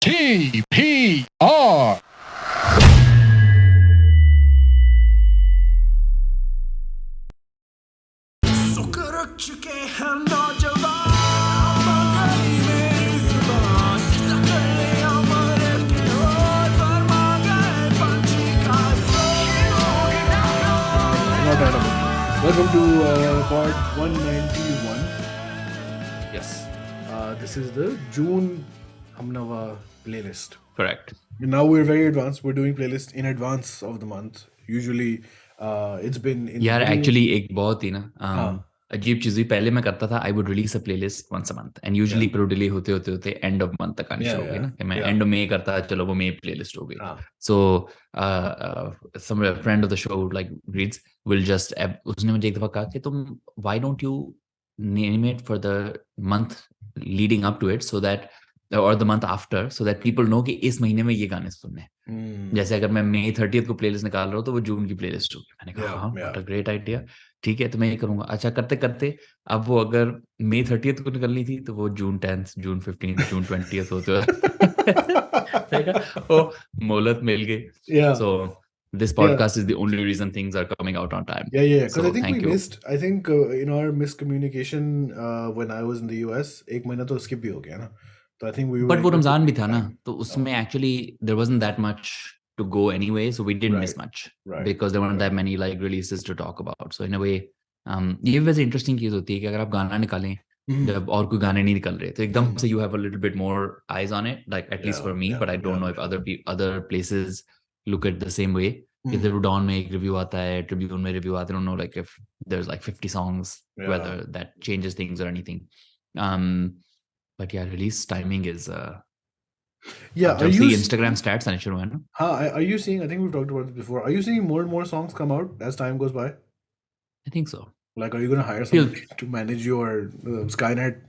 TPR. Welcome to part 191. Yes, This is the June Hamnawa playlist. correct. Now we're very advanced. We're doing playlist in advance of the month. Usually, it's been in यार the middle- actually एक बहुत ही ना हाँ. अजीब चीज हुई. पहले मैं करता था I would release a playlist once a month and usually फिर डिले होते होते होते एंड ऑफ मंथ तक आनी शुरू हो गई ना कि मैं एंड में करता चलो वो मेरी प्लेलिस्ट हो गई. हाँ. So some friend of the show like Reeds will just उसने मुझे एक दफा कहा कि तुम why don't you name it for the month leading up to it so that और the month after so that people know कि इस महीने में ये गाने सुनने. जैसे अगर मैं मई 30th को प्लेलिस्ट निकाल रहा हूँ तो वो जून की प्लेलिस्ट होगी. मैंने कहा हाँ व्हाट अ ग्रेट आइडिया. ठीक है तो मैं ये करूंगा. अच्छा करते करते अब वो अगर मई 30th को निकलनी थी तो वो जून 10th जून 15th जून 20th होते ओ मोहलत मिल गई. Yeah. So this podcast is the only reason things are coming out on time. Yeah. Because So I think thank we you. missed. I think in our miscommunication when I was in the US, एक महीना तो skip भी हो गया ना. So I think we were. But वो able to Ramzan भी take था ना time. तो उसमें actually there wasn't that much to go anyway, so we didn't miss much because there weren't that many like releases to talk about. So in a way, ये वैसे interesting चीज होती है कि अगर आप गाना निकालें जब और कोई गाने नहीं निकल रहे तो एकदम से you have a little bit more eyes on it, like at least for me, but I don't know if other places look at the same way. इधर Dawn में एक review आता है, Tribune में review आता है. I don't know like if there's like 50 songs, whether that changes things or anything. But yeah, release timing is Yeah, जब से Instagram stats आने शुरू हुए ना. Are you seeing? I think we've talked about this before. Are you seeing more and more songs come out as time goes by? I think so. Like, are you going to hire somebody to manage your Skynet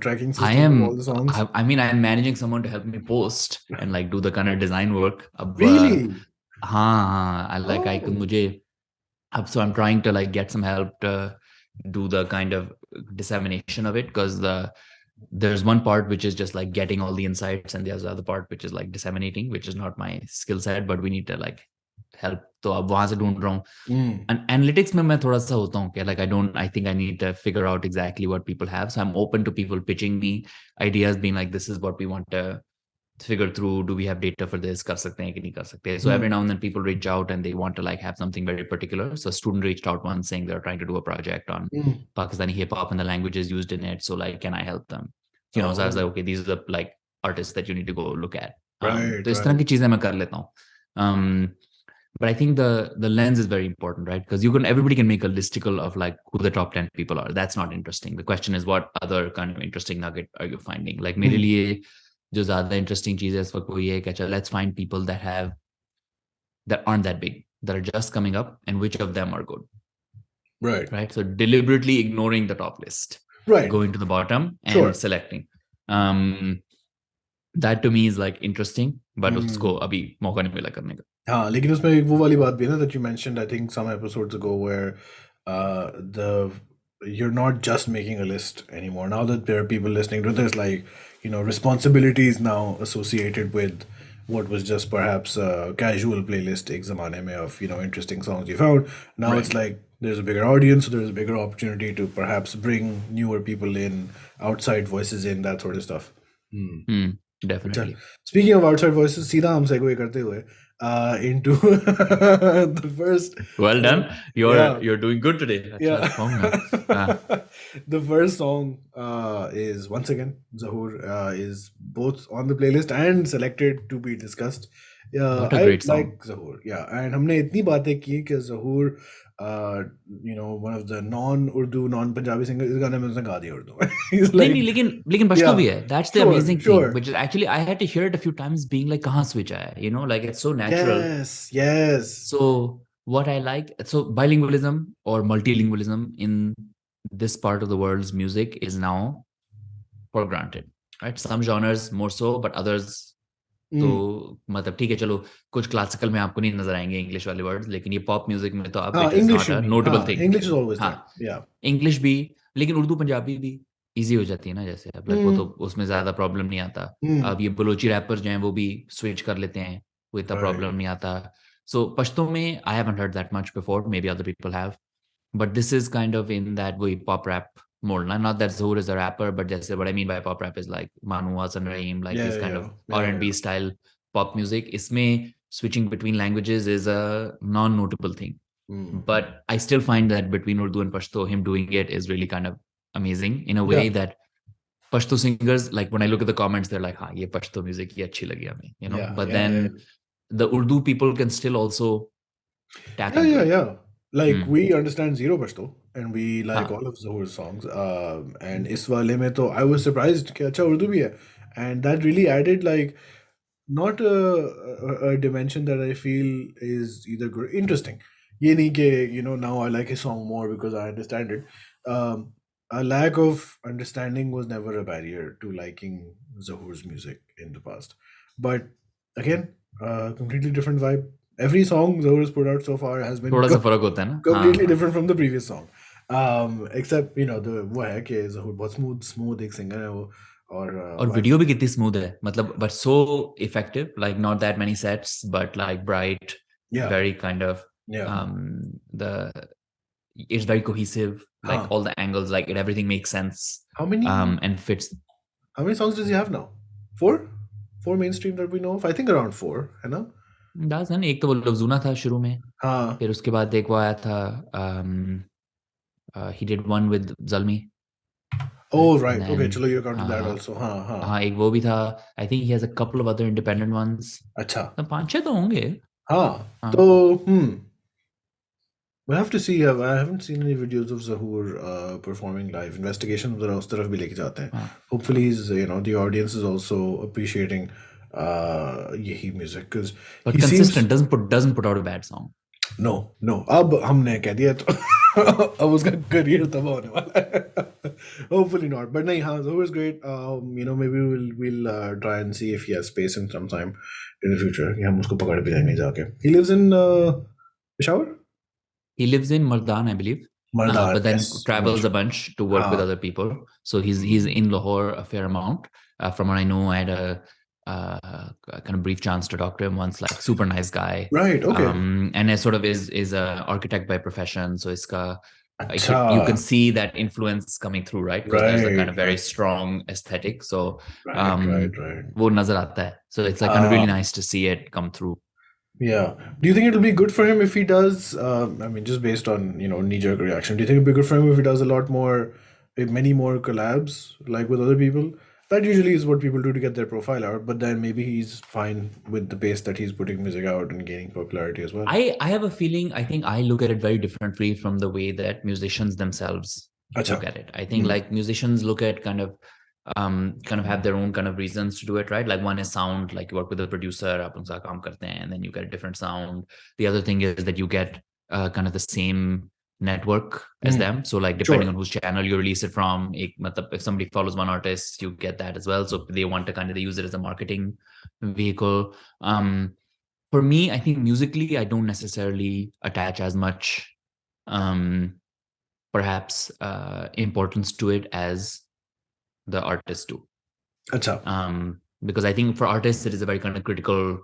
tracking system I am. of all the songs? I mean, I'm managing someone to help me post and like do the kind of design work. अब, Really? हाँ, I like I can मुझे अब so I'm trying to like get some help to do the kind of dissemination of it because there's one part which is just like getting all the insights and there's the other part which is like disseminating, which is not my skill set, but we need to like help. तो अब वहां से ढूंढ रहा हूँ. And analytics में मैं थोड़ा सा होता हूँ कि like I think I need to figure out exactly what people have. So I'm open to people pitching me ideas, being like, this is what we want to figure through. Do we have data for this? कर सकते हैं कि नहीं कर सकते? So every now and then people reach out and they want to like have something very particular. So a student reached out once saying they're trying to do a project on Pakistani hip hop and the languages used in it. So like, can I help them? You know, so I was like, okay, these are the like artists that you need to go look at. तो इस तरह की चीजें मैं कर लेता हूँ. But I think the lens is very important, right? Because everybody can make a listicle of like who the top 10 people are. That's not interesting. The question is what other kind of interesting nugget are you finding? Like मेरे लिए जो ज़्यादा interesting चीज़ है इस वक्त वो ये है कि अच्छा let's find people that aren't that big, that are just coming up, and which of them are good. Right. So deliberately ignoring the top list. Right. Going to the bottom and selecting. That to me is like interesting, but उसको अभी मौका नहीं मिला करने का. हाँ, लेकिन उसमें एक वो वाली बात भी है ना that you mentioned I think some episodes ago where you're not just making a list anymore. Now that there are people listening to this, like, you know, responsibilities now associated with what was just perhaps a casual playlist ek zamane mein of, you know, interesting songs you found. Now it's like there's a bigger audience, so there's a bigger opportunity to perhaps bring newer people in, outside voices in, that sort of stuff. Definitely. Speaking of outside voices, सीधा हम segue करते हुए into the first. Well done. You're doing good today. Yeah. The first song is once again Zahoor is both on the playlist and selected to be discussed. What a great song. Like Zahoor. Yeah, and हमने इतनी बातें की कि Zahoor, you know, one of the non-Urdu, non-Punjabi singers, इस गाने में उसने गा दिया उर्दू. नहीं लेकिन पश्तो भी है. That's the amazing thing. Which is actually I had to hear it a few times, being like कहाँ switch आया, you know, like it's so natural. Yes. So what I like, so bilingualism or multilingualism in this part of the world's music is now for granted, right? Some genres more so, but others. तो मतलब ठीक है चलो कुछ classical में आपको नहीं नजर आएंगे इंग्लिश वाले वर्ड्स, लेकिन ये पॉप म्यूजिक में तो आप notable thing. English is always there. Yeah. English भी, लेकिन उर्दू पंजाबी भी, इजी हो जाती है ना, जैसे अब वो तो Hmm. उसमें ज्यादा प्रॉब्लम नहीं आता। Hmm. अब ये बलोची रैपर्स जो हैं वो भी स्विच कर लेते हैं, वो इतना Right. प्रॉब्लम नहीं आता। सो पश्तो में I haven't heard that much before, may be other people have, but this is kind of in that way pop rap mold. Not that Zahoor is a rapper, but just what I mean by pop rap is like Maanu Rozeo, like Yeah, this kind yeah, of yeah, R&B yeah. style pop music. Isme switching between languages is a non-notable thing, Hmm. but I still find that between Urdu and Pashto, him doing it is really kind of amazing in a way Yeah, that Pashto singers, like when I look at the comments, they're like, "Ha, ye Pashto music ye achhi lagi hame," you know. yeah, But yeah, then yeah. the Urdu people can still also tap Yeah, into yeah, it. yeah. Like Hmm. we understand zero Pashto and we like Ha. all of Zahoor's songs. And इस वाले में तो I was surprised कि अच्छा उर्दू भी है, and that really added like not a dimension that I feel is either good interesting. ये नहीं कि now I like his song more because I understand it. A lack of understanding was never a barrier to liking Zahoor's music in the past. But again, completely different vibe. Every song Zahoor's put out so far has been थोड़ा सा फर्क होता है ना, हाँ completely हाँ। different from the previous song. Except the वो है कि Zahoor बहुत smooth एक singer है वो, और और vibe. वीडियो भी कितनी स्मूथ है, मतलब but so effective, like not that many sets but like bright, Yeah, very kind of yeah. the it's very cohesive, like Huh. all the angles, like it everything makes sense How many and fits. how many songs does he have now? Four? Four mainstream that we know of? I think around four, है ना? दास है ना, एक तो वो लफ्जूना था शुरू में, हाँ. फिर उसके बाद एक वो आया था, he did one with Zalmi, Oh, and right. Okay, then चलो you counted that also. हाँ, हाँ. हाँ एक वो भी था। I think he has a couple of other independent ones, अच्छा. तो 5-6 तो होंगे। हाँ. हाँ तो we'll have to see. I haven't seen any videos of Zahoor performing live. Investigation जरा उस तरफ भी लेके जाते हैं. हाँ। Hopefully, the audience is also appreciating यही music because But he seems. consistent, doesn't put out a bad song. No अब हमने कह दिया तो अब उसका करियर तबाह होने वाला है. Hopefully not, but नहीं, हाँ, Zohar is great. Maybe we'll try and see if he has space in some time in the future कि हम उसको पकड़ भी जाएंगे जाके. He lives in Peshawar. He lives in Mardan, I believe, Mardan, but then yes, you travels a mentioned. bunch to work with हाँ. other people. So he's in Lahore a fair amount. From what I know, I had a kind of brief chance to talk to him once. Like super nice guy, Right. Okay. and as sort of is a architect by profession. So अच्छा. you can see that influence coming through, right? Because there's a kind Right. of very Right. strong aesthetic. So Right. Right. Right. वो नजर आता है. So it's like kind of really nice to see it come through. Yeah. Do you think it'll be good for him if he does? I mean, just based on knee-jerk reaction, do you think it'll be good for him if he does a lot more, many more collabs like with other people? That usually is what people do to get their profile out. But then maybe he's fine with the pace that he's putting music out and gaining popularity as well. I have a feeling, I think I look at it very differently from the way that musicians themselves Acha. look at it. I think like musicians look at kind of have their own kind of reasons to do it, right? Like one is sound, like you work with a producer, aap unsa kaam karte hain, and then you get a different sound. The other thing is that you get kind of the same network as them. So like depending on whose channel you release it from, if somebody follows one artist, you get that as well. So they want to they use it as a marketing vehicle. For me, I think musically, I don't necessarily attach as much, perhaps, importance to it as the artists do. Acha. Because I think for artists, it is a very kind of critical,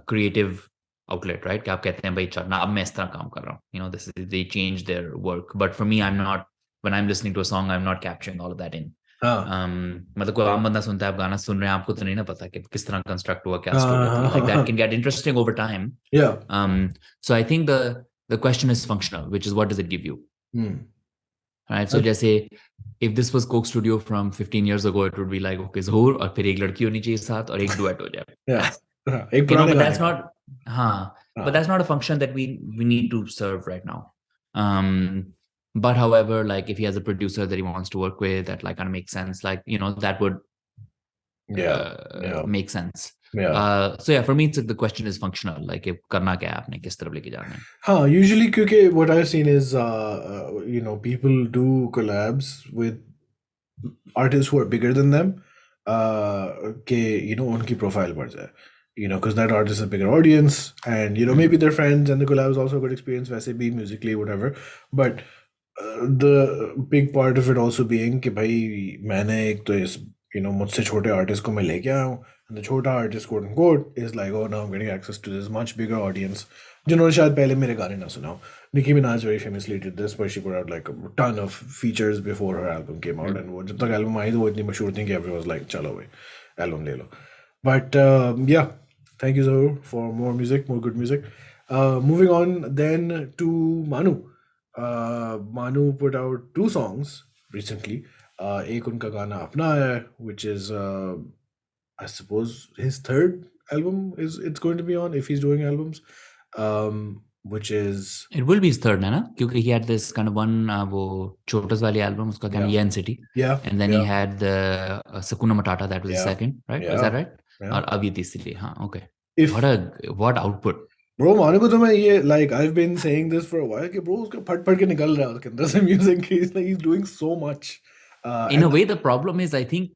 creative outlet, right? कि आप कहते हैं भाई चल ना अब मैं इस तरह काम कर रहा हूँ. They change their work. But for me, I'm not. When I'm listening to a song, I'm not capturing all of that in. मतलब कोई आम बंदा सुनता है, आप गाना सुन रहे हैं, आपको तो नहीं ना पता कि किस तरह कंस्ट्रक्ट हुआ, क्या स्टोरी होती है. Like that can get interesting over time. Yeah. So I think the question is functional, which is what does it give you? Right. So जैसे if this was Coke Studio from 15 years ago, it would be like okay, Zahoor और फिर एक लड़की होनी चाहिए साथ और एक duet हो जाए. Yeah. एक पुराने but गाने that's का. not, but that's not a function that we need to serve right now. But however, like if he has a producer that he wants to work with, that like kind of makes sense, like that would make sense. Yeah. So yeah, for me, the question is functional. Like if करना क्या है आपने, किस तरफ लेके जाना है. हाँ, usually क्योंकि what I've seen is people do collabs with artists who are bigger than them के उनकी profile बढ़ जाए, because that artist has a bigger audience and maybe they're friends and the collab is also a good experience वैसे भी musically whatever, but the big part of it also being कि भाई मैंने एक तो इस मुझसे छोटे आर्टिस्ट को मैं लेके आया हूँ, and the छोटा artist quote unquote is like, oh now I'm getting access to this much bigger audience जिन्होंने शायद पहले मेरे गाने ना सुना हो. Nicki Minaj very famously did this, but she put out like a ton of features before her album came out, and वो जब तक album आई तो वो इतनी मशहूर थी कि everyone was like चलो भाई album ले लो. But yeah, thank you Zahoor for more music, more good music. Moving on then to Manu. Manu put out 2 songs recently. एक उनका गाना अपना है, which is I suppose his third album it's going to be on if he's doing albums, which is It will be his third, है ना? क्योंकि he had this kind of one वो छोटस वाली album उसका गाना ये City, and then he had the Sakuna Matata, that was the second, right? Is that right? और अब ये तीसरी, हाँ, okay. What output. Bro, Manu को तो मैं ये like I've been saying this for a while कि bro उसका फट फट के निकल रहा है उसके अंदर से music. He's doing so much. In a way, the problem is I think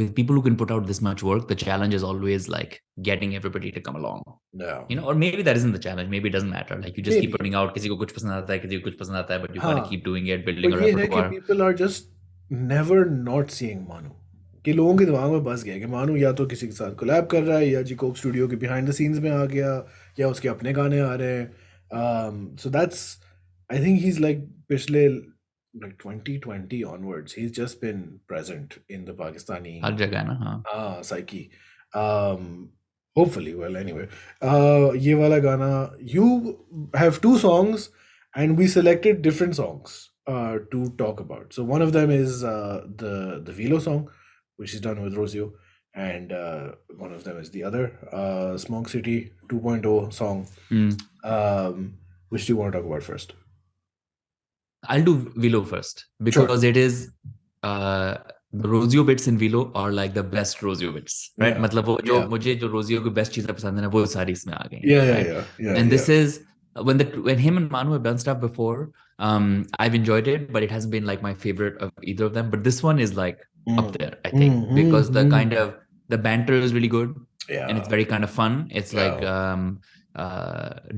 with people who can put out this much work, the challenge is always like getting everybody to come along. Yeah. Or maybe that isn't the challenge. Maybe it doesn't matter. Like you just keep putting out. किसी को कुछ पसंद आता है, किसी को कुछ पसंद आता है, but you gotta keep doing it, building a repertoire. People are just never not seeing Manu. कि लोगों के दिमाग में बस गया कि मानू या तो किसी के साथ कोलैब कर रहा है या जी कोक स्टूडियो के बिहाइंड द सीन्स में आ गया या उसके अपने गाने आ रहे हैं. So that's, I think he's like पिछले like 2020 onwards he's just been present in the Pakistani हर जगह ना psyche. Hopefully, well, anyway, ये वाला गाना, you have 2 songs and we selected different songs to talk about. So one of them is the Velo song, which is done with Rozeo, and one of them is the other SMOG City 2.0 song. Which do you want to talk about first? I'll do Velo first because it is the Rozeo bits in Velo are like the best Rozeo bits, right? मतलब वो जो मुझे जो Rozeo की best चीज़ें पसंद है ना वो सारी इसमें आ गई हैं. And this is when him and Manu have done stuff before, I've enjoyed it, but it hasn't been like my favorite of either of them. But this one is like up there, I think, because the kind of the banter is really good, and it's very kind of fun. It's like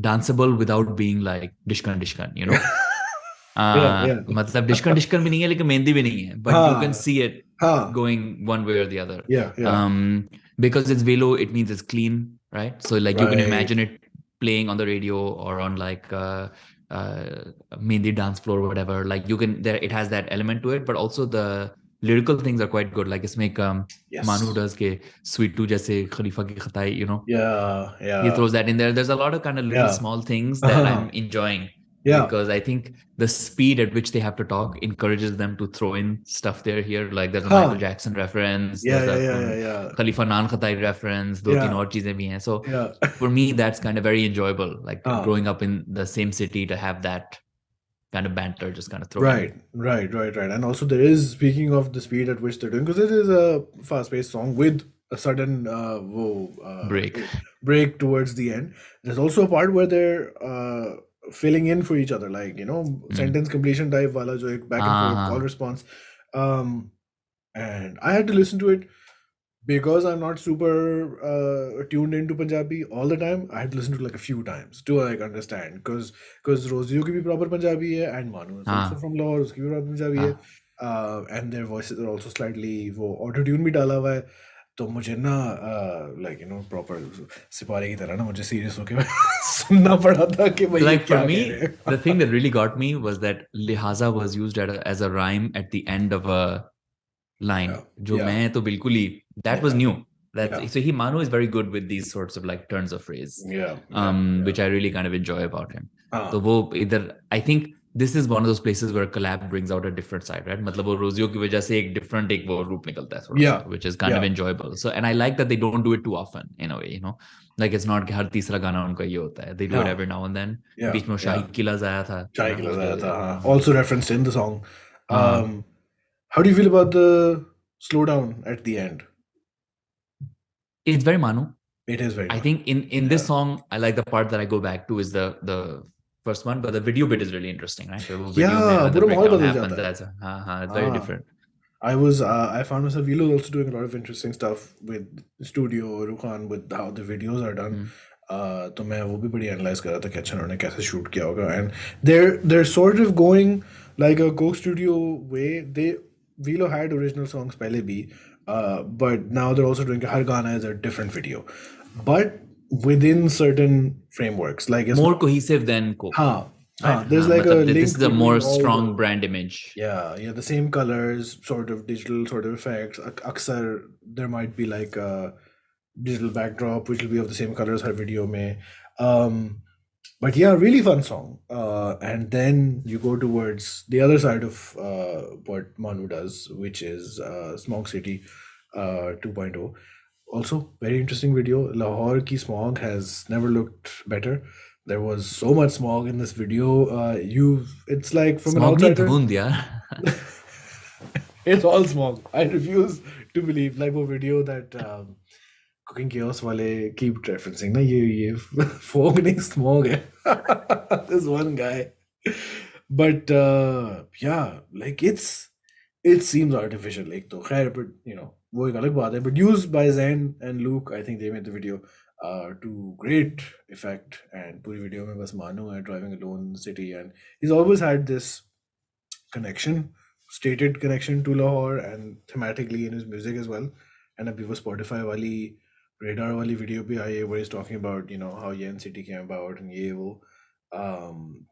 danceable without being like dishkan, you know. मतलब डिशकन भी नहीं है लेकिन मेहंदी भी नहीं है, but you can see it going one way or the other. Because it's Velo, it means it's clean, right? So like you can imagine it playing on the radio or on like mehendi dance floor or whatever. Like you can it has that element to it, but also the lyrical things are quite good. Like इसमें Manu does के sweet too जैसे खलीफा की खताई, you know. He throws that in there. There's a lot of kind of little small things that I'm enjoying. Because I think the speed at which they have to talk encourages them to throw in stuff here. Like there's a Michael Jackson reference, there's a Khalifa Naan Khatai reference, दो तीन और चीजें भी हैं. So for me, that's kind of very enjoyable. Like growing up in the same city to have that kind of banter just kind of thrown in. Right. And also there is, speaking of the speed at which they're doing, because it is a fast-paced song with a sudden break towards the end. There's also a part where they're filling in for each other, like, you know, sentence completion type wala jo ek back and forth call response. And I had to listen to it because I'm not super tuned into Punjabi all the time. I had to listen to it like a few times to like understand, because Rozeo ki bhi proper Punjabi hai and Manu is also from Lahore, uski bhi proper Punjabi hai, and their voices are also slightly wo auto tune bhi dala hua hai. तो मुझे ना like you know proper सिपाही की तरह ना मुझे serious होके सुनना पड़ा था कि भाई like for me the thing that really got me was that lihaza was used as a rhyme at the end of a line जो मैं तो बिल्कुल ही that was new. So Manu is very good with these sorts of like turns of phrase, which I really kind of enjoy about him. तो वो इधर I think this is one of those places where collab brings out a different side, right? मतलब वो Rozeo की वजह से एक different एक वो रूप निकलता है थोड़ा सा, which is kind of enjoyable. So and I like that they don't do it too often in a way, you know, like it's not कि हर तीसरा गाना उनका ये होता है. They do it every now and then. बीच में शाही किला आया था. Also referenced in the song. How do you feel about the slowdown at the end? It's very Manu. It is very. I think in this song, I like the part that I go back to is the first one, but the video bit is really interesting, right? So it's very different. I found myself Velo also doing a lot of interesting stuff with studio Rukhan with how the videos are done. तो मैं वो भी बड़ी analyse कर रहा था कि अच्छा उन्होंने कैसे शूट किया होगा, and they're sort of going like a Coke Studio way. Velo had original songs पहले भी, but now they're also doing हर गाना is a different video, but within certain frameworks, like it's More not, cohesive than Coke. हाँ, Right? there's like a this link is a more between all strong the, brand image. yeah, the same colors, sort of digital sort of effects. Aksar there might be like a digital backdrop which will be of the same colors her video mein. But yeah, really fun song. And then you go towards the other side of what Manu does, which is Smog City 2.0. Also, very interesting video. Lahore ki smog has never looked better. There was so much smog in this video. It's like from an Smog nahi outsider. dhund, yaar. It's all smog. I refuse to believe like वो video that Cooking Chaos वाले keep referencing ना, ये fog नहीं smog है. This one guy. But yeah, like it seems artificial like तो खैर, but you know वो एक अलग बात है. But used by Zain and Luke, I think they made the video to great effect. And पूरी video में बस Manu है driving alone in the city, and he's always had this connection, stated connection to Lahore, and thematically in his music as well. And अभी वो Spotify वाली Radar वाली video भी आई है where he's talking about, you know, how Yen City came about and ये वो.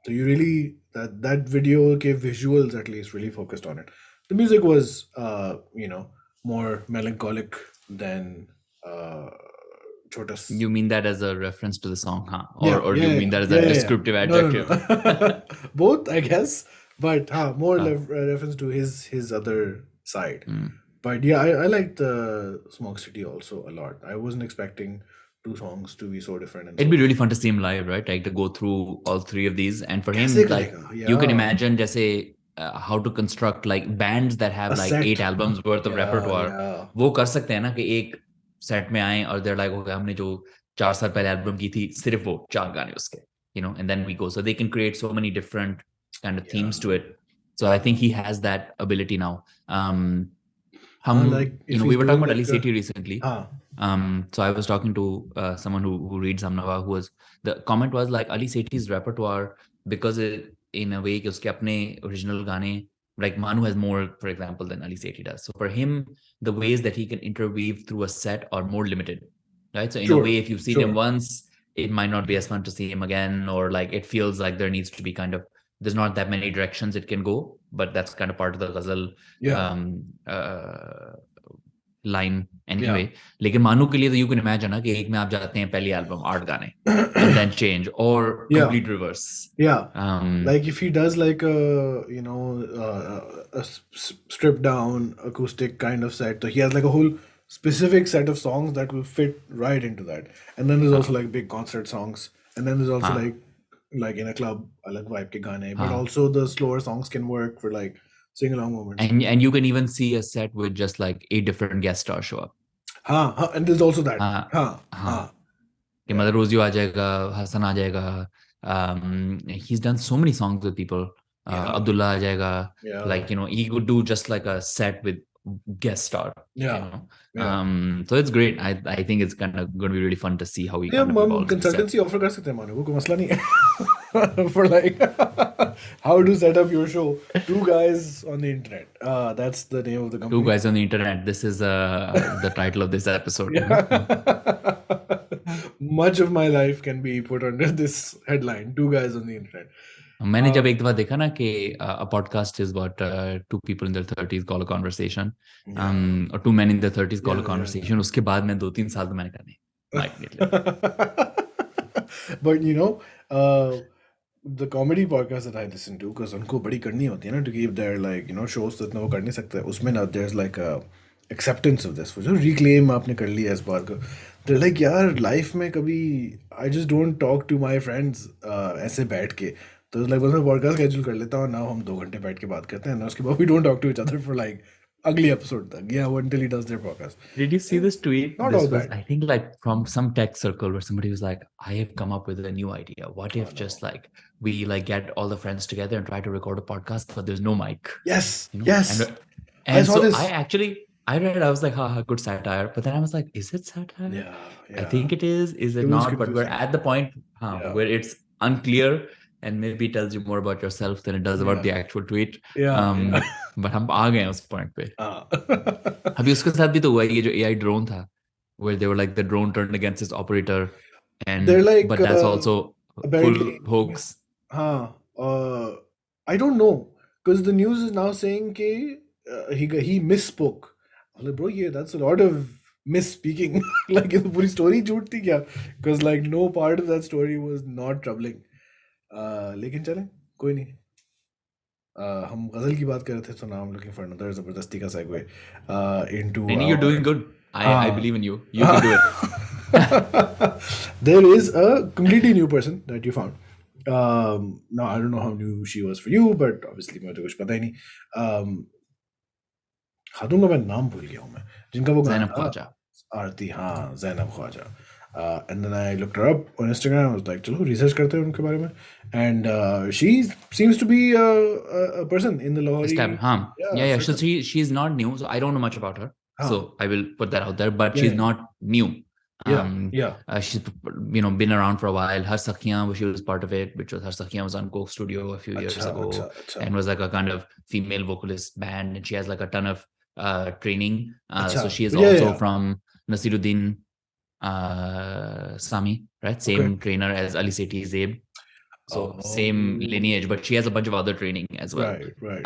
So you really, that video के visuals at least really focused on it. The music was you know, more melancholic than Chotas. You mean that as a reference to the song, huh? Yeah, Or you mean that as a descriptive No, adjective? no. Both, I guess, but more reference to his other side. But yeah, I like the Smog City also a lot. I wasn't expecting two songs to be so different. And It'd be really fun to see him live, right? Like to go through all three of these, and for him, कैसे like करेगा? you can Yeah. imagine, just say how to construct like bands that have A like set. 8 albums worth of Yeah, repertoire. yeah. वो कर सकते हैं ना कि एक set में आए और they're like, okay, हमने जो 4 साल पहले एल्बम की थी सिर्फ वो 4 गाने उसके, you know, and then we go. So they can create so many different kind of themes to it. So I think he has that ability now. Like you if know, he's we were talking doing about Ali like Sethi recently. हाँ. So I was talking to someone who reads Hamnawa, who was, the comment was like Ali Sethi's repertoire, because in a way कि उसके अपने original गाने, like Manu has more, for example, than Ali Sethi does. So for him, the ways that he can interweave through a set are more limited, right? So in a way, if you've seen him once, it might not be as fun to see him again, or like it feels like there needs to be kind of, there's not that many directions it can go, but that's kind of part of the ghazal line anyway. लेकिन मानू के लिए तो you can imagine ना कि एक में आप जाते हैं पहली एल्बम 8 गाने and then change, or complete reverse. Like if he does like a, you know, a stripped down acoustic kind of set, so he has like a whole specific set of songs that will fit right into that. And then there's also like big concert songs, and then there's also like in a club alag vibe ke gaane, but also the slower songs can work for like sing along moments. And you can even see a set with just like 8 different guest stars show up. And there's also that. कि Maanu Rozeo आ जाएगा, हसन आ जाएगा. He's done so many songs with people. Abdullah आ जाएगा. Like, you know, he could do just like a set with guest star. You know? So it's great. I think it's kind of going to be really fun to see how he kind of evolves. Consultancy offer कर सकते हैं मानो, वो कोई मसला नहीं है. For like how to set up your show. 2 guys on the internet. That's the name of the company. 2 guys on the internet. This is the title of this episode. Much of my life can be put under this headline. 2 guys on the internet. मैंने जब एक दफा देखा ना कि a podcast is about 2 people in their 30s call a conversation, or 2 men in their 30s call a conversation. उसके बाद में 2-3 साल तो मैंने कहा नहीं. But you know, the comedy podcast that I listen to, because उनको बड़ी करनी होती है ना to keep their like, you know, shows तो इतना वो कर नहीं सकते, उसमें ना there's like a acceptance of this, जो reclaim आपने कर लिया इस बार को. They're like यार life में कभी I just don't talk to my friends ऐसे बैठ के, तो like बस मैं podcast schedule कर लेता हूँ ना, हम 2 घंटे बैठ के बात करते हैं ना, उसके बाद we don't talk to each other for like ugly episode तक, until he does their podcast. Did you see this tweet? Not this all was, bad. I think like from some tech circle where somebody was like, I have come up with a new idea. What if just like we like get all the friends together and try to record a podcast, but there's no mic? Yes, you know? yes. And I saw so this. I actually I read it, I was like, haha, good satire. But then I was like, is it satire? Yeah, I yeah. think it is It it was not? But we're confusing. at the point Yeah, where it's unclear and maybe it tells you more about yourself than it does about yeah, the actual tweet. yeah, yeah. But हम आ गए हैं उस point पे. Ah. अभी उसके साथ भी तो हुआ है, ये जो AI drone था, where they were like the drone turned against its operator, They're and like but that's also full apparently, hoax. huh? I don't know because the news is now saying कि he misspoke. I'm like, bro, yeah, that's a lot of misspeaking. Like, ये तो पूरी story झूठ थी क्या? Because like no part of that story was not troubling. लेकिन चलें, कोई नहीं. हम गजल की बात कर रहे थे, so now I'm looking for another जबरदस्ती का segue into And you're doing good. I हाँ. believe in you. You can do it. There is a completely new person that you found. Now I don't know how new she was for you, but obviously मुझे तो कुछ पता ही नहीं. खातून का मैं नाम भूल गया हूँ मैं, जिनका वो गाना Zainub था. Khawaja. आरती, हाँ, Zainab Khwaja. And then I looked her up on Instagram. I was like, चलो research करते हैं उनके बारे में. And she seems to be a person in the Lahori. Yeah. So circle. she's not new, so I don't know much about her. हाँ. So I will put that out there. But Yeah, she's yeah. not new. Yeah. She's been around for a while. Har Sakhiyan, she was part of it, which was Har Sakhiyan was on Coke Studio a few years ago, अच्छा. and was like a kind of female vocalist band, and she has like a ton of training. So she is also from Nasiruddin Sami, right? Same trainer as Ali Sethi Zeb. So same lineage, but she has a bunch of other training as well. Right.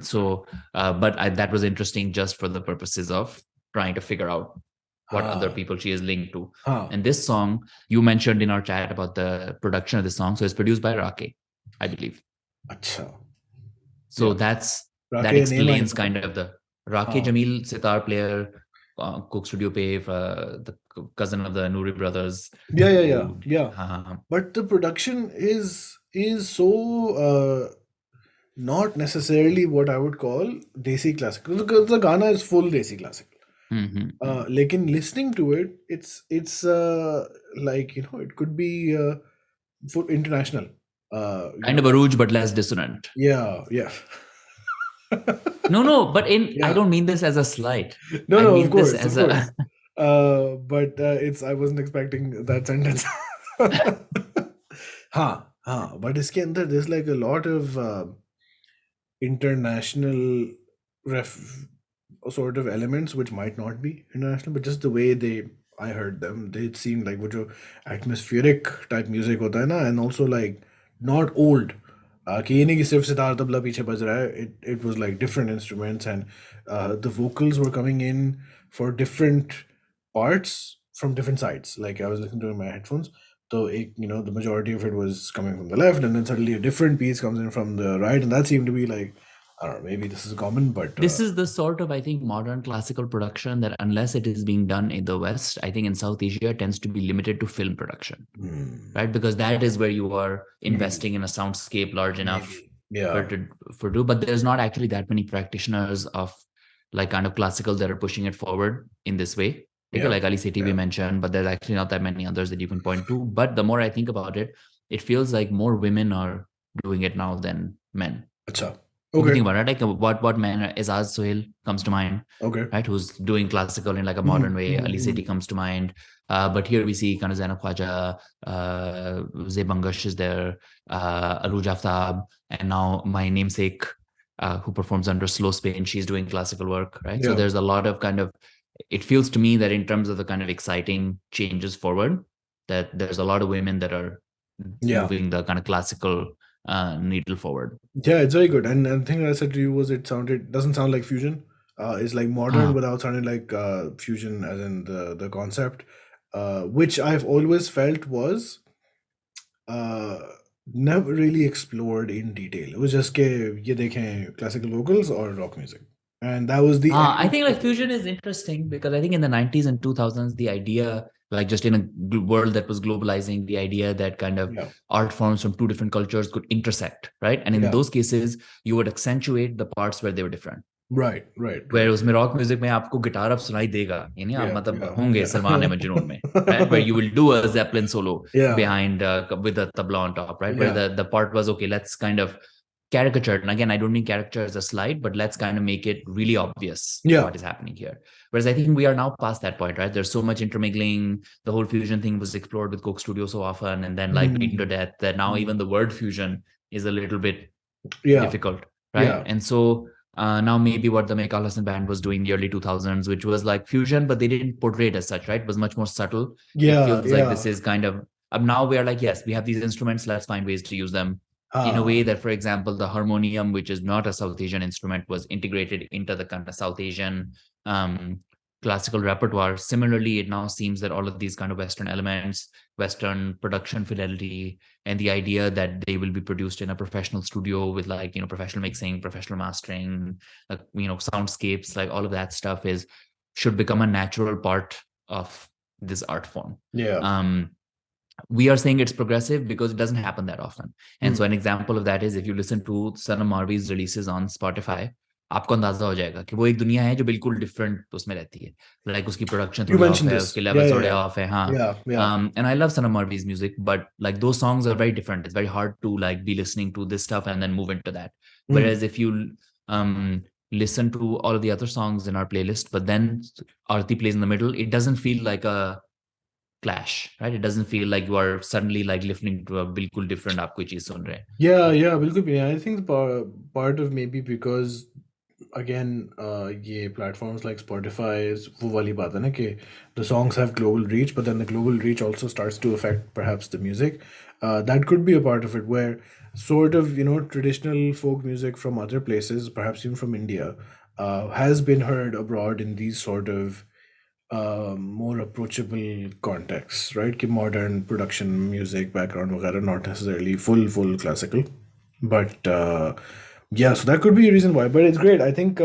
So, but that was interesting just for the purposes of trying to figure out what other people she is linked to. And this song, you mentioned in our chat about the production of the song. So it's produced by Rake, I believe. अच्छा. So that explains kind of the Rake Jamil sitar player, Coke Studio pe, the cousin of the Noori brothers. Yeah. But the production is so not necessarily what I would call desi classical, because the Ghana is full desi classical. Lekin listening to it, it's like, you know, it could be for international. Kind of Aruj, but less dissonant. Yeah. No, but I don't mean this as a slight. No, of course. But I wasn't expecting that sentence. But इसके अंदर there's like a lot of international sort of elements which might not be international, but just the way I heard them, they seemed like वो जो atmospheric type music होता है ना, and also like not old. कि ये नहीं कि सिर्फ सितार तबला पीछे बज रहा है. It was like different instruments, and the vocals were coming in for different parts from different sides. Like I was listening to it in my headphones, so the majority of it was coming from the left, and then suddenly a different piece comes in from the right, and that seemed to be like, I don't know, maybe this is common, but this is the sort of, I think, modern classical production that, unless it is being done in the West, I think in South Asia tends to be limited to film production, right? Because that is where you are investing in a soundscape large enough for do. But there's not actually that many practitioners of like kind of classical that are pushing it forward in this way. Like Ali Sethi we mentioned, but there's actually not that many others that you can point to. But the more I think about it, it feels like more women are doing it now than men. Acha. Okay. You think about it, like what man? Azaz Sohail comes to mind, right? Who's doing classical in like a modern way. Ali Sethi comes to mind, but here we see kind of Zainub Khwaja, Zebangash is there, Aruj Aftab, and now my namesake, who performs under Slow Spain, she's doing classical work, right? So there's a lot of kind of, it feels to me that in terms of the kind of exciting changes forward, that there's a lot of women that are moving the kind of classical needle forward. Yeah, it's very good. And the thing I said to you was doesn't sound like fusion. It's like modern without sounding like fusion, as in the concept, which I've always felt was never really explored in detail. It was just ye dekhen classical vocals or rock music. And that was the I think like fusion is interesting because I think in the 90s and 2000s, the idea, like just in a world that was globalizing, the idea that kind of art forms from two different cultures could intersect, right? And in those cases, you would accentuate the parts where they were different. Right. Where उसमें rock music में आपको guitar अब सुनाई देगा, यानी आप मतलब होंगे सलमान मजनून में, right? Where you will do a Zeppelin solo behind with a tabla on top, right? Where the part was, okay, let's kind of caricatured. And again, I don't mean caricature as a slide, but let's kind of make it really obvious Yeah. what is happening here. Whereas I think we are now past that point, right? There's so much intermingling. The whole fusion thing was explored with Coke Studio so often, and then like beaten to death, that now even the word fusion is a little bit difficult, right? And so now maybe what the Mekal Hassan band was doing in the early 2000s, which was like fusion, but they didn't portray it as such, right? It was much more subtle. It feels like this is kind of, now we are like, yes, we have these instruments, let's find ways to use them in a way that, for example, the harmonium, which is not a South Asian instrument, was integrated into the kind of South Asian classical repertoire. Similarly, it now seems that all of these kind of Western elements, Western production fidelity, and the idea that they will be produced in a professional studio with like, professional mixing, professional mastering, soundscapes, like all of that stuff should become a natural part of this art form. We are saying it's progressive because it doesn't happen that often. And so an example of that is if you listen to Sanam Marvi's releases on Spotify, आपको अंदाजा हो जाएगा कि वो एक दुनिया है जो बिल्कुल डिफरेंट उसमें रहती है, लाइक उसकी प्रोडक्शन थोड़ी ऑफ है, उसके लेवल थोड़े ऑफ है, हाँ. And I love Sanam Marvi's music, but like those songs are very different. It's very hard to like be listening to this stuff and then move into that. Whereas if you listen to all of the other songs in our playlist, but then Aarti plays in the middle, it doesn't feel like a clash, right? It doesn't feel like you are suddenly like listening to a bilkul different aap koi cheez sun rahe. Yeah, bilkul bhi. I think part of maybe because again ये platforms like Spotify is वो वाली बात है ना कि the songs have global reach, but then the global reach also starts to affect perhaps the music. That could be a part of it, where sort of traditional folk music from other places, perhaps even from India, has been heard abroad in these sort of more approachable contexts, right? Ki modern production music background वगैरह, not necessarily full classical, but yeah, so that could be a reason why. But it's great. I think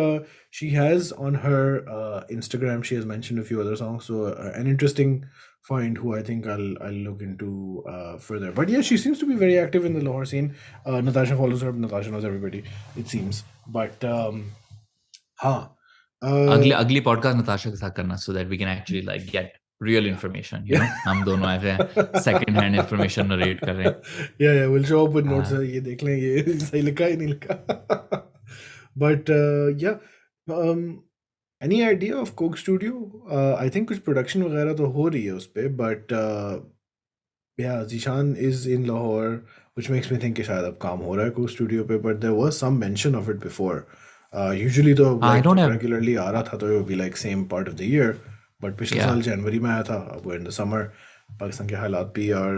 she has on her Instagram, she has mentioned a few other songs, so an interesting find who I think I'll look into further. But yeah, she seems to be very active in the Lahore scene. Natasha follows her. Natasha knows everybody, it seems. But अगली podcast Natasha के साथ करना, so that we can actually like get real information, हम दोनों ऐसे second hand information narrate कर रहे हैं. Yeah, we'll show up with notes. ये देख लें ये सही लिखा है नहीं लिखा. But any idea of Coke Studio? I think कुछ production वगैरह तो हो रही है उस पे, but yeah, Zishan is in Lahore, which makes me think कि शायद अब काम हो रहा है Coke Studio पे, but there was some mention of it before. Usually तो like regularly आ रहा था, तो it would be like same part of the year, but पिछले साल जनवरी में आया था, अब in the summer पाकिस्तान के हालात भी और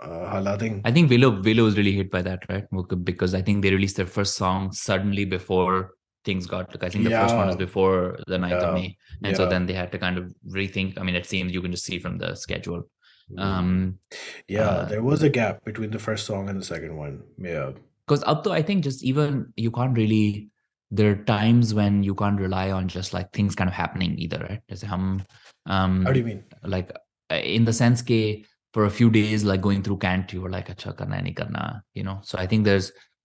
हालातिंग. I think Willow was really hit by that, right? Because I think they released their first song suddenly before things got, I think the first one was before the 9th of May, and so then they had to kind of rethink. I mean, it seems you can just see from the schedule. There was a gap between the first song and the second one. Yeah, because up to I think just even you can't really. There are times when you can't rely on just like things kind of happening either, right? How do you mean? Like in the sense that for a few days, like going through Kant, you were like, "Acha karna nahi karna," So I think there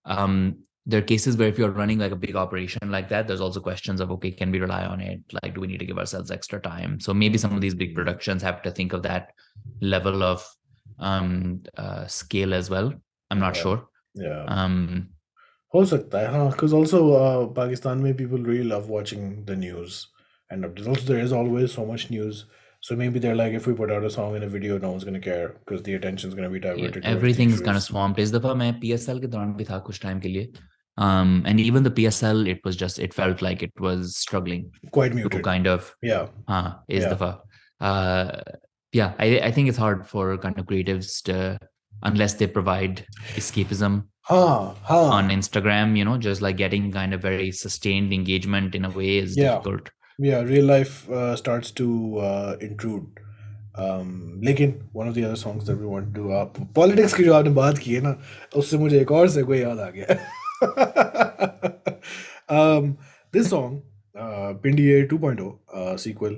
are cases where if you're running like a big operation like that, there's also questions of, okay, can we rely on it? Like, do we need to give ourselves extra time? So maybe some of these big productions have to think of that level of scale as well. I'm not sure. Yeah. हो सकता है, हाँ, because also Pakistan में people really love watching the news, and also there is always so much news, so maybe they're like, if we put out a song and a video, no one's going to care because the attention's going to be diverted. Everything's kind of swamped. इस दफा मैं PSL के दौरान भी था कुछ time के लिए, and even the PSL, it felt like it was struggling, quite muted, to kind of इस दफा I think it's hard for kind of creatives to, unless they provide escapism on Instagram, just like getting kind of very sustained engagement in a way is difficult. Yeah, real life starts to intrude. लेकिन one of the other songs that we want to do, politics की जो आपने बात की है ना, उससे मुझे एक और से कोई याद आ गया. This song, Pindi Aye 2.0, sequel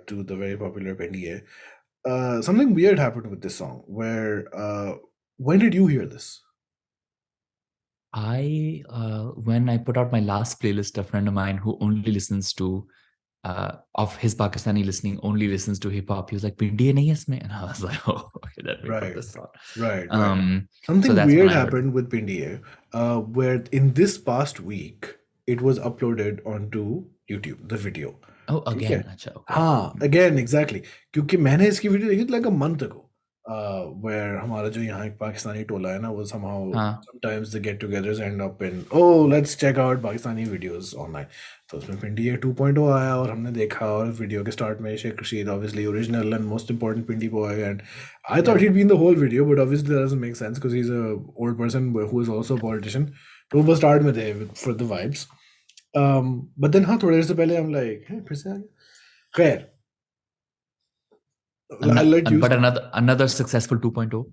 to the very popular Pindi Aye. Something weird happened with this song, where when did you hear this? When I put out my last playlist, a friend of mine who only listens to of his Pakistani listening only listens to hip hop, he was like, Pindi Aye nahi hai isme? And I was like, oh, okay, that makes this song. Right. Something weird happened with Pindi Aye. where in this past week it was uploaded onto YouTube, the video. Oh, ठीक है? again. Acha, okay. हाँ, again exactly, क्योंकि मैंने इसकी video देखी like a month ago, where हमारा जो यहाँ एक पाकिस्तानी टोला है ना, वो somehow हाँ. sometimes the get-togethers end up in, oh let's check out Pakistani videos online. तो उसमें पिंडी ये 2.0 आया और हमने देखा, और वीडियो के स्टार्ट में Sheikh Rashid obviously original and most important Pindi boy, and I thought he'd be in the whole video, but obviously that doesn't make sense because he's a old person who is also a politician. तो वो start में थे for the vibes. But then हाँ, थोड़े देर से पहले I'm like, फिर से आ गया. खैर, I'll let you But start. another successful 2.0.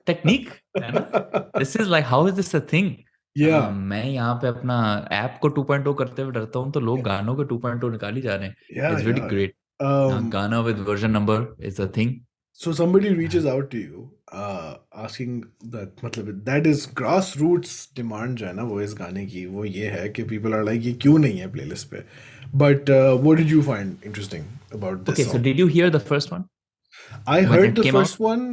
Technique है ना? This is like, how is this a thing? Yeah. मैं यहाँ पे अपना ऐप को 2.0 करते हुए डरता हूँ, तो लोग गानों को 2.0 निकाल ही जा रहे हैं. Yeah, It's really yeah. great. Ghana with version number is a thing. So somebody reaches out to you, asking that, मतलब that is grassroots demand जो है ना, वो इस गाने की वो ये है कि people are like, ये क्यों नहीं है playlist पे? But what did you find interesting about this Okay, song? so did you hear the first one? I when heard it the came first one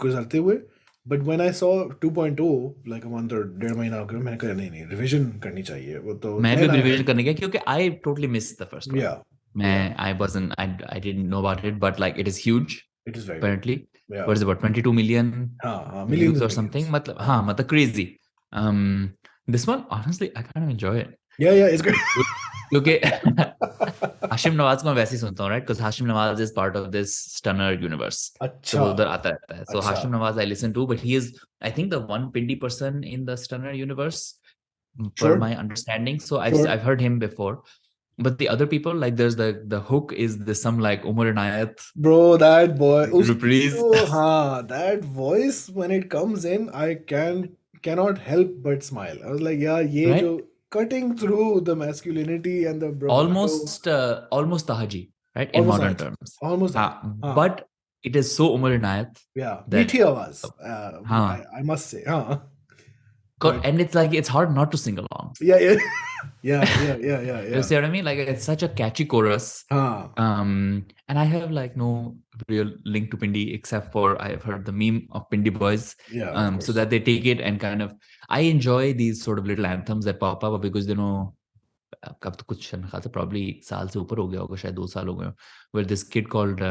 गुजरते हुए, but when I saw 2.0 like a month or 1.5 महीना हो गया, मैंने कहा नहीं revision करनी चाहिए वो तो. मैं भी then I revision heard- करने गया क्योंकि I totally missed the first one. Yeah. I didn't know about it, but like it is huge. It is very apparently. Yeah. What is it, about 22 million millions views and or something? millions. मतलब हाँ, मतलब crazy. This one, honestly, I kind of enjoy it. Yeah, it's good. क्योंकि हाशिम नवाज को मैं वैसे ही सुनता हूँ, right? Because Hashim Nawaz is part of this Stunner universe. अच्छा. तो वो उधर आता रहता है. So अच्छा. Hashim Nawaz I listen to, but he is, I think, the one Pindi person in the Stunner universe, Sure. per my understanding. So Sure. I've heard him before. But the other people, like there's the hook is the some like Umar Inayat. Bro, that boy. Reprise. That voice when it comes in, I cannot help but smile. I was like, yeah, ye Right? jo cutting through the masculinity and the bravado. Almost Tahaji, right? In Almost modern Tahaji. terms. Almost But it is so Umar Inayat. Yeah. that- Meaty आवाज. I must say. But- And it's like, it's hard not to sing along. Yeah. You see what I mean? Like it's such a catchy chorus. And I have like no real link to Pindi except for I have heard the meme of Pindi Boys. Yeah. So that they take it and kind of, I enjoy these sort of little anthems that pop up because you know, अब तो कुछ खासा probably 1 साल से ऊपर हो गया होगा, शायद 2 साल हो गए, where this kid called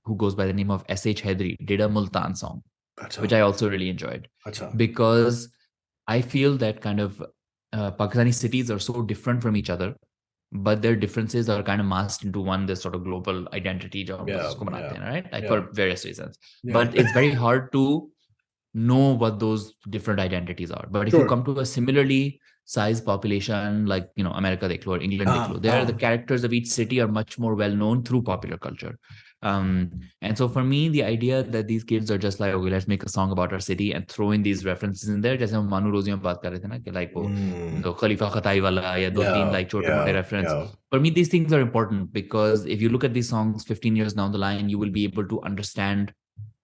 who goes by the name of SH Hedri did a Multan song, which I also really enjoyed. Because I feel that kind of Pakistani cities are so different from each other, but their differences are kind of masked into one this sort of global identity, right? Like for various reasons. But it's very hard to know what those different identities are. But if you come to a similarly sized population, like you know, America dekh lo or England dekh lo, there the characters of each city are much more well known through popular culture. And so for me, the idea that these kids are just like, okay, let's make a song about our city and throw in these references in there, जैसे हम मानू रोजियों में बात कर रहे थे ना कि like वो खलीफा खताई वाला या 2-3 like छोटे मोटे reference. For me, these things are important because if you look at these songs 15 years down the line, you will be able to understand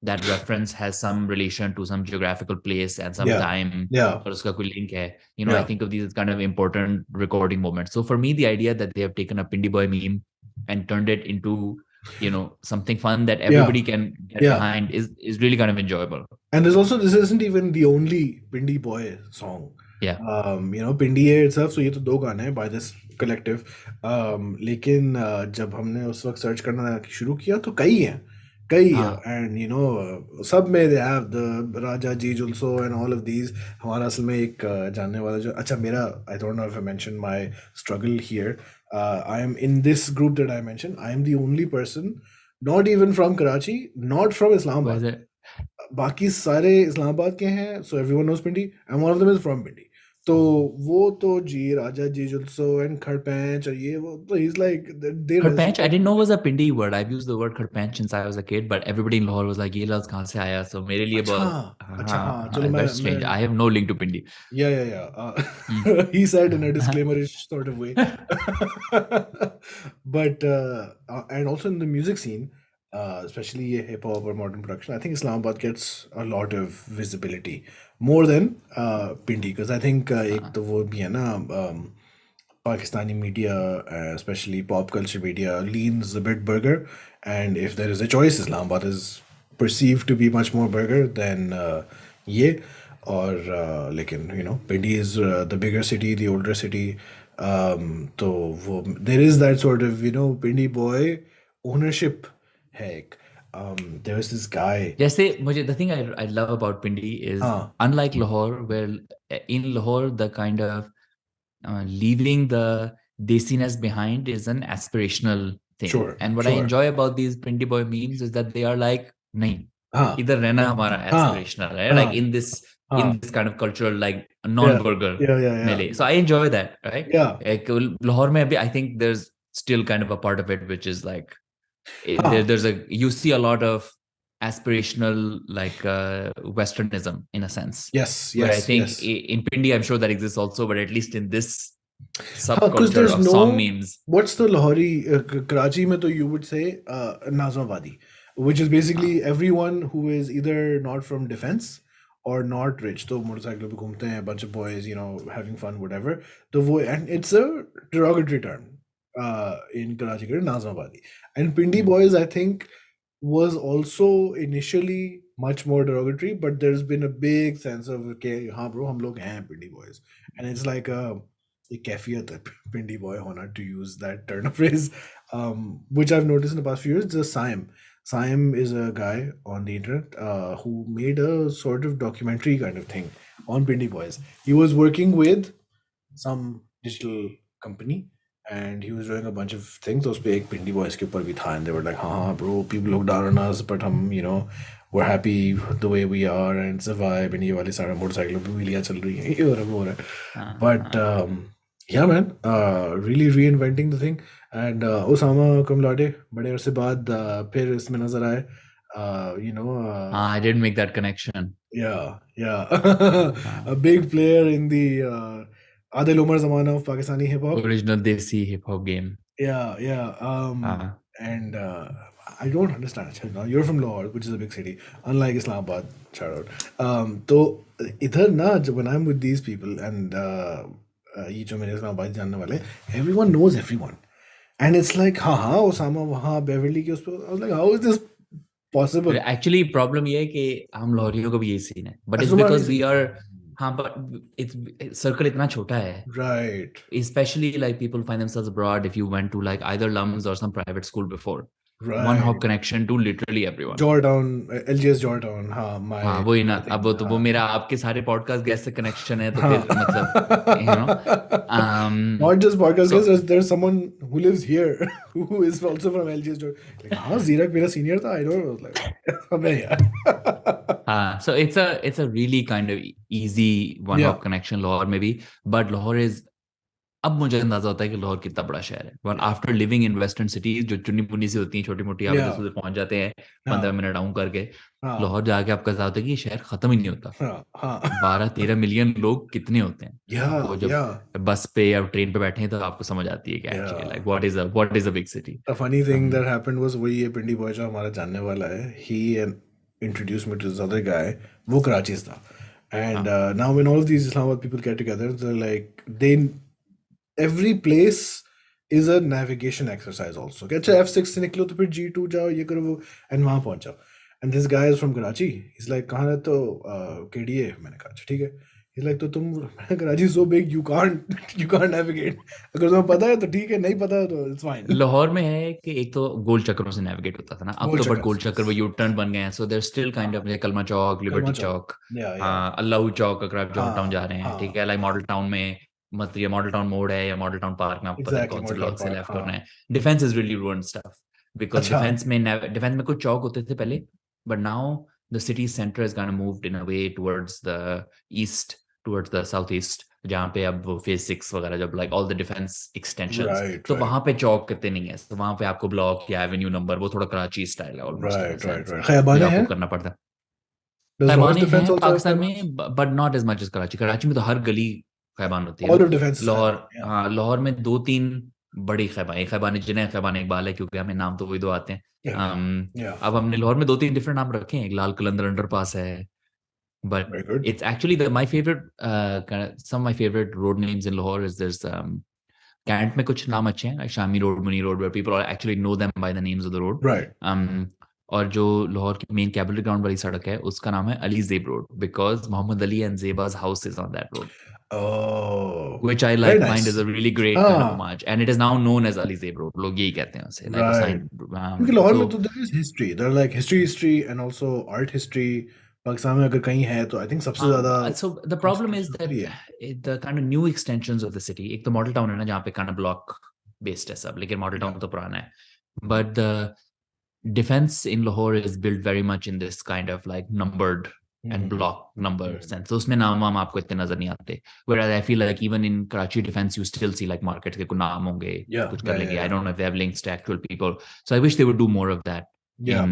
that reference has some relation to some geographical place and some time. और उसका कोई link है. You know, I think of these as kind of important recording moments. So for me, the idea that they have taken a Pindi Boy meme and turned it into, you know, something fun that everybody can get behind is really kind of enjoyable. And there's also, this isn't even the only Pindi Boy song. Yeah. You know, Pindi Aye itself, so ये तो 2 गाने हैं by this collective. लेकिन जब हमने उस वक्त search करना शुरू किया तो कई हैं. And you know, सब में they have the Raja Ji Julso and all of these. हमारा असल में एक जानने वाला जो, अच्छा मेरा, I don't know if I mentioned my struggle here. I am in this group that I mentioned. I am the only person, not even from Karachi, not from Islamabad. बाकी सारे इस्लामाबाद के हैं, so everyone knows Pindi, and one of them is from Pindi. तो वो तो जी राजा जी जुल्सो and खड़पेंच और ये वो तो he's like खड़पेंच I didn't know was a Pindi word. I've used the word खड़पेंच since I was a kid, but everybody in Lahore was like ये लफ्ज़ कहाँ से आया? So मेरे लिए बहुत हाँ चलो that's strange. I have no link to Pindi. Yeah. He said in a disclaimerish sort of way. But and also in the music scene, especially hip hop or modern production, I think Islamabad gets a lot of visibility more than Pindi, because I think एक तो वो भी है ना, Pakistani media, especially pop culture media, leans a bit burger, and if there is a choice, Islamabad is perceived to be much more burger than ये. और लेकिन Pindi is the bigger city, the older city. तो वो there is that sort of Pindi boy ownership है एक. There was this guy. जैसे मुझे the thing I love about Pindi is हाँ, unlike Lahore, where in Lahore the kind of leaving the desiness behind is an aspirational thing. sure, And what I sure. enjoy about these Pindi boy memes is that they are like, नहीं, हाँ, इधर रहना हमारा हाँ, aspirational है, like हाँ, in हाँ. this kind of cultural like Yeah, non-burger yeah, yeah, yeah, melee. So I enjoy that, right? yeah. Like Lahore में अभी I think there's still kind of a part of it which is like हाँ. there's you see a lot of aspirational like westernism in a sense, Yes, where I yes, think yes. in Pindi I'm sure that exists also, but at least in this Because subculture there's of song no, memes. what's the Lahori, Karachi mein to you would say Nazmabadi, which is basically everyone who is either not from defense or not rich. So motorcycle pe ghumte hain, a bunch of boys, having fun, whatever. And it's a derogatory term in Karachi, Nazmabadi. And Pindi boys, I think, was also initially much more derogatory, but there's been a big sense of, okay, हाँ bro, हम लोग हैं Pindi boys. And it's like a कैफियत है Pindi boy होना, to use that turn of phrase, which I've noticed in the past few years. The Saim is a guy on the internet who made a sort of documentary kind of thing on Pindi boys. He was working with some digital company and he was doing a bunch of things. तो उस पे एक Pindi boys के ऊपर भी था, and they were like, हाँ bro, people look down on us, but हम we're happy the way we are and it's a vibe, and ये वाले सारे मोटरसाइकिलों पे व्हीलियाँ चल रही हैं, ये हो रहा है, वो हो रहा है. But yeah man, really reinventing the thing. And Osama Kamlade बड़े अरसे बाद फिर इसमें नजर आए. I didn't make that connection. Yeah. A big player in the Adil Umar Zamana of Pakistani hip hop. Original Desi hip hop game. Yeah. And I don't understand. Achha, now you're from Lahore, which is a big city, unlike Islamabad. Shout out. So, idhar na, when I'm with these people and ये जो मेरे Islamabad जानने वाले, everyone knows everyone. And it's like, हाँ, Osama वहाँ Beverly के उस पे. I was like, how is this possible? Actually problem ये है कि हम लाहौरियों का भी यही सीन है, but it's तुम्हारा because भी we are हाँ, but it's circle इतना छोटा है, right. especially like people find themselves abroad. If you went to like either Lums or some private school before, one Right. hop connection to literally everyone. Georgetown, LGS Georgetown, हाँ, my. हाँ वही ना, अब वो तो वो मेरा आपके सारे पॉडकास्ट गेस्ट से कनेक्शन है, तो फिर मतलब not just podcast guests, there's someone who lives here who is also from LGS Georgetown. Like, हाँ, Zirak मेरा senior था, I don't know, like, अबे यार. so it's a really kind of easy one hop connection Lahore maybe, but Lahore is, अब मुझे अंदाजा होता है कि लाहौर कितना बड़ा शहर है. Well, after living in western cities जो चुन्नी पुन्नी सी होती हैं, छोटी मोटी, आप इधर उधर पहुंच जाते हैं 15 मिनट डाउन करके, लाहौर जाके आपका ऐसा होता है कि ये शहर खत्म ही नहीं होता. 12-13 मिलियन लोग कितने होते हैं. आपको जब बस पे या ट्रेन पे बैठे हैं तो आपको समझ आती है कि actually like what is a big city. The funny thing that happened was वही ये पिंडी बॉय जो हमारा जानने वाला है, he introduced me to this other guy, वो कराची से था. And now when all of these Islamabad people get together, they're like, every place is a navigation exercise also. अच्छा F6 से निकलो तो फिर G2 जाओ, ये करो वो, and वहाँ पहुँच जाओ. And this guy is from Karachi. He's like, कहाँ रहते हो? KDA. मैंने कहा ठीक है. He's like, तो तुम, Karachi is so big, you can't navigate. अगर तुम्हें पता है तो ठीक है, नहीं पता है तो it's fine. लाहौर में है कि एक तो गोल चक्करों से नेविगेट होता था ना, अब तो बट गोल चक्कर वो यू टर्न बन गए हैं, so there still kind of Kalma Chowk, liberty चौक, अल्लाह चौक अगर आप जॉर्ज टाउन जा रहे हैं, ठीक है, लाइक मॉडल टाउन में मतलब ये मॉडल टाउन मोड़ है या मॉडल टाउन पार्क में, आपको पता है कौन से ब्लॉक से लेफ्ट करना है. Defence is really ruined stuff because defence में कुछ चौक होते थे पहले, but now the city centre has kind of moved in a way towards the east, towards the south east, जहाँ पे अब वो फेज 6 वगैरह जब like all the defence extensions, तो वहां पे चौक कितने नहीं है, तो वहां पे आपको ब्लॉक या एवेन्यू नंबर वो थोड़ा कराची स्टाइल है ऑलमोस्ट. खैबान है, आपको करना पड़ता है. खैबान है पाकिस्तान में, but not as much as Karachi. Karachi में तो हर गली खैबान होती है. लाहौर में 2-3 बड़ी खैबान, एक खैबान जिन्हें खैबान इकबाल है क्योंकि हमें नाम तो वही दो आते हैं. अब हमने लाहौर में 2-3 डिफरेंट नाम रखे हैं. एक लाल कलंदर अंडरपास है, but it's actually my favorite some of my favorite road names in Lahore is there's Kant में कुछ नाम अच्छे हैं like Shami Road, Muni Road, where people actually know them by the names of the road. Right. और जो लाहौर की main कैबलरी ground वाली सड़क है उसका नाम है Ali Zeb road because Mohammad Ali and Zeba's house is on that road, Oh, which I very like find is nice. a really great kind of हाँ, homage, and it is now known as Ali Zeeb Road. लोग यही कहते हैं उसे, like a right. sign. क्योंकि Lahore So में तो there is history. There are like history and also art history. Pakistan में अगर कहीं है तो I think सबसे ज़्यादा so the problem is construction that उधर ही है. the kind of new extensions of the city, एक तो मॉडल टाउन है ना जहाँ पे kind of block based है सब, लेकिन मॉडल Yeah. टाउन तो पुराना है, but the defense in Lahore is built very much in this kind of like numbered and block number sense. So उसमें नाम वाम आपको इतने नजर नहीं आते. Whereas I feel like even in Karachi defense, you still see like markets के कुछ नाम होंगे, Yeah, कुछ yeah, कर लेंगे. yeah, I yeah. don't know if they have links to actual people. So I wish they would do more of that Yeah.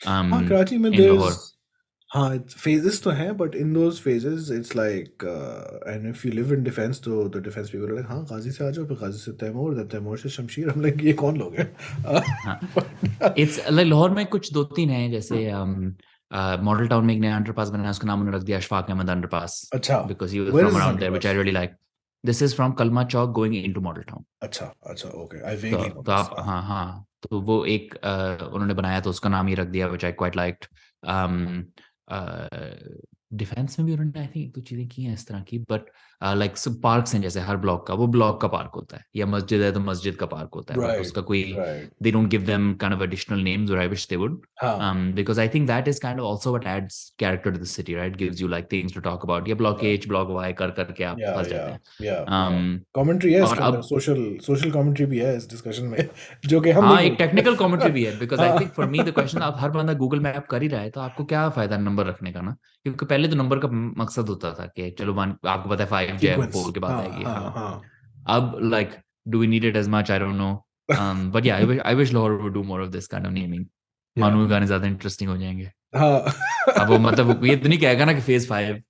हाँ, in Karachi में in Lahore. there's हाँ phases तो हैं, but in those phases it's like and if you live in defense तो the defense people are like हाँ गाजी से आ जाओ, फिर गाजी से तैमूर से शमशीर. हम like ये कौन लोग हैं? हाँ. It's like लाहौर में कुछ दो तीन हैं जैसे मॉडल टाउन में एक नया अंडरपास बना है, उसका नाम उन्होंने रख दिया अशफाक अहमद अंडरपास अच्छा, because he was where is from this around there, which I underpass? really like. This is from Kalma Chowk going into Model Town. अच्छा, okay, I तो vaguely know तो this. आप हाँ तो वो एक उन्होंने बनाया तो उसका नाम ही रख दिया which I quite liked. Defence में भी उन्होंने आई थिंक एक दो चीजें की हैं इस तरह की, बट लाइक सब पार्क्स हैं जैसे हर ब्लॉक का वो ब्लॉक का पार्क होता है, या मस्जिद है तो मस्जिद का पार्क होता है, बट Right, उसका कोई right. they don't give them kind of additional names, or I wish they would. हाँ, Because I think that is kind of also what adds character to the city, right? Gives you like things to talk about. ये block yeah, H, block Y कर करके आप yeah, फंस जाते yeah, हैं. yeah. Commentary है और इसके अंदर, अब social commentary भी है इस discussion में, जो कि हम हाँ नहीं एक करते. टेक्निकल कमेंट्री भी है, बिकॉज आई हाँ, think for me the question, आप हर बंदा गूगल मैप कर ही रहा है तो आपको क्या फायदा नंबर रखने का ना, क्योंकि पहले तो नंबर का मकसद होता था कि चलो आपको पता है 5 जो है वो sequence. 4 के बाद हाँ, आएगी. हाँ, हाँ हाँ. अब like do we need it as much, I don't know. But yeah I wish Lahore would do more of this kind of naming. Yeah. Manu के गाने ज्यादा इंटरेस्टिंग हो जाएंगे. हाँ. अब वो मतलब वो ये तो नहीं कहेगा ना कि phase 5.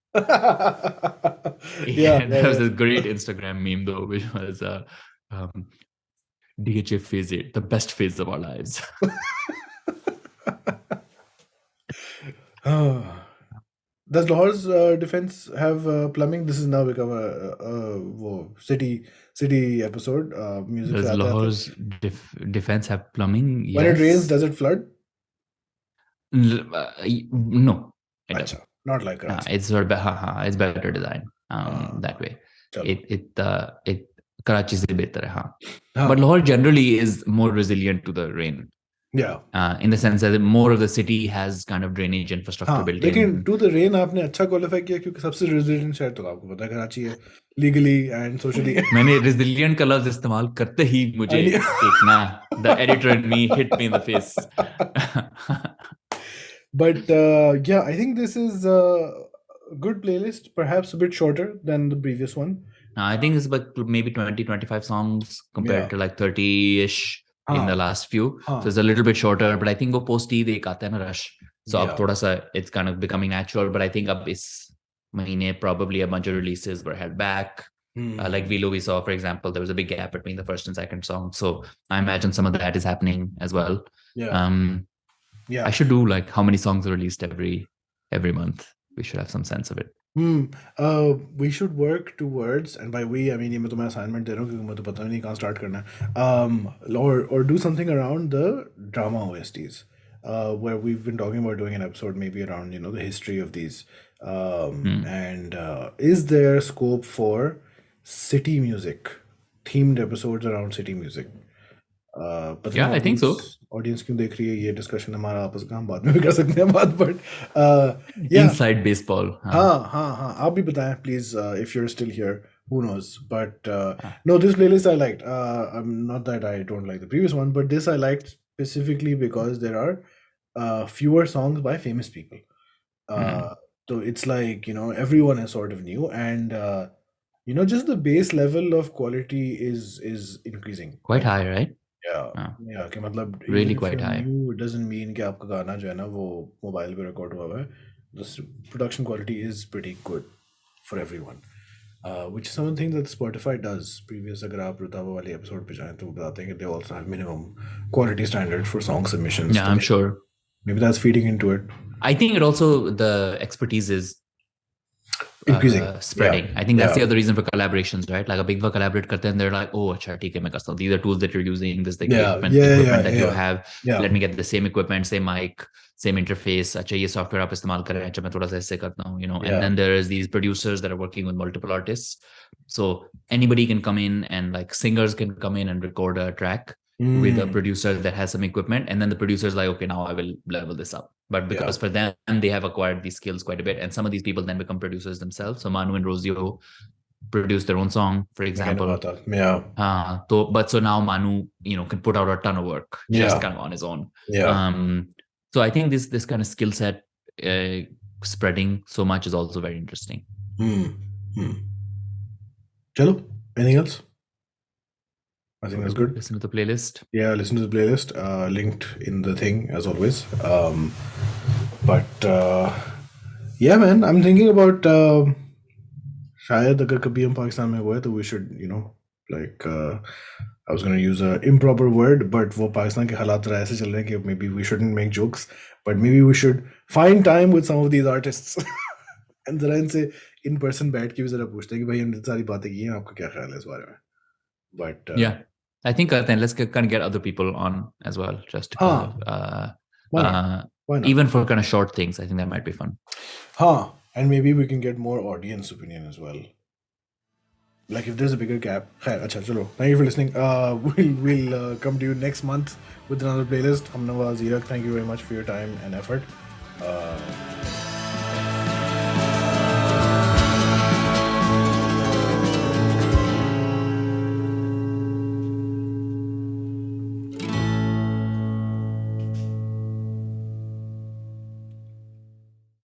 Yeah, There was this great Instagram meme though, which was um, DHA phase 8, the best phase of our lives. Does Lahore's defense have plumbing? This has now become a वो city episode. Music Does से आते आते. Lahore's defense have plumbing? When it rains, Yes. does it flood? No, it doesn't. अच्छा, not like Karachi. It's sort of it's better design that way. चलो. It Karachi से बेहतर है हाँ. हाँ. But Lahore generally is more resilient to the rain. Yeah. In the sense that more of the city has kind of drainage infrastructure हाँ, built लेकिन in. to the rain आपने अच्छा क्वालिफाई किया क्योंकि सबसे resilient शहर तो आपको पता है कराची है, legally and socially. मैंने resilient का लफ्ज इस्तेमाल करते ही मुझे एक ना the editor in me hit me in the face. But yeah, I think this is a good playlist, perhaps a bit shorter than the previous one. I think it's about maybe 20-25 songs compared Yeah. to like 30-ish in the last few. So it's a little bit shorter, but I think वो post Eid एक आता है ना rush. So अब थोड़ा सा it's kind of becoming natural, but I think अब इस महीने probably a bunch of releases were held back. Like Vilo we saw, for example, there was a big gap between the first and second song. So I imagine some of that is happening as well. Yeah. I should do like how many songs are released every month. We should have some sense of it. We should work towards, and by we I mean ये मैं तुम्हें assignment दे रहा हूँ क्योंकि मुझे पता नहीं कहाँ start करना है. Or do something around the drama OSTs, where we've been talking about doing an episode maybe around the history of these, and is there scope for city music themed episodes around city music? Yeah, I think so. Audience क्यों देख रही है ये discussion हमारा आपस का, हम बाद में भी कर सकते हैं बात, but yeah. Inside baseball. हाँ आप भी बताएं please, if you're still here, who knows, but no, this playlist I liked. Not that I don't like the previous one, but this I liked specifically because there are fewer songs by famous people. So it's like everyone is sort of new, and just the base level of quality is increasing. Quite high, right? Yeah, कि मतलब really even if quite you're high. new, it doesn't mean कि आपका गाना जो है ना वो mobile पे रिकॉर्ड हुआ है. The production quality is pretty good for everyone, which is something that Spotify does. Previous अगर आप रुताबा वाली episode पे जाएं तो वो बताते हैं कि they also have minimum quality standard for song submissions. Yeah, I'm sure. Maybe that's feeding into it. I think it also the expertise is Increasing. spreading. Yeah. I think that's Yeah. the other reason for collaborations, right? Like a big collaborate karte and they're like, oh, acha, theek hai, main karta hu. These are tools that you're using, this is the equipment that you have. Yeah. Let me get the same equipment, same mic, same interface. Acha, ye software aap istemal kar rahe hain, acha, main thoda sa isse karta hu, you know. And then there's these producers that are working with multiple artists. So anybody can come in, and like singers can come in and record a track with a producer that has some equipment, and then the producer is like, okay, now I will level this up. But because for them, they have acquired these skills quite a bit, and some of these people then become producers themselves. So Maanu and Rozeo produce their own song, for example. So now Maanu, you know, can put out a ton of work just kind of on his own. So I think this kind of skill set spreading so much is also very interesting. Chalo, anything else? I think that's good. Listen to the playlist. Yeah, listen to the playlist. Linked in the thing as always. But yeah, man, I'm thinking about शायद अगर कभी हम पाकिस्तान में हुए तो we should, you know, like I was going to use an improper word, but वो पाकिस्तान के हालात ऐसे चल रहे हैं कि maybe we shouldn't make jokes, but maybe we should find time with some of these artists and जरा इनसे in person बैठ के भी जरा पूछते हैं कि भाई हमने सारी बातें की हैं, आपका क्या ख्याल है इस बारे में? But yeah, I think then let's kind of get other people on as well, just to why not? Even for kind of short things. I think that might be fun. And maybe we can get more audience opinion as well. Like if there's a bigger gap. Acha, chalo. Thank you for listening. We'll come to you next month with another playlist. Hamnawa, Zirak, thank you very much for your time and effort.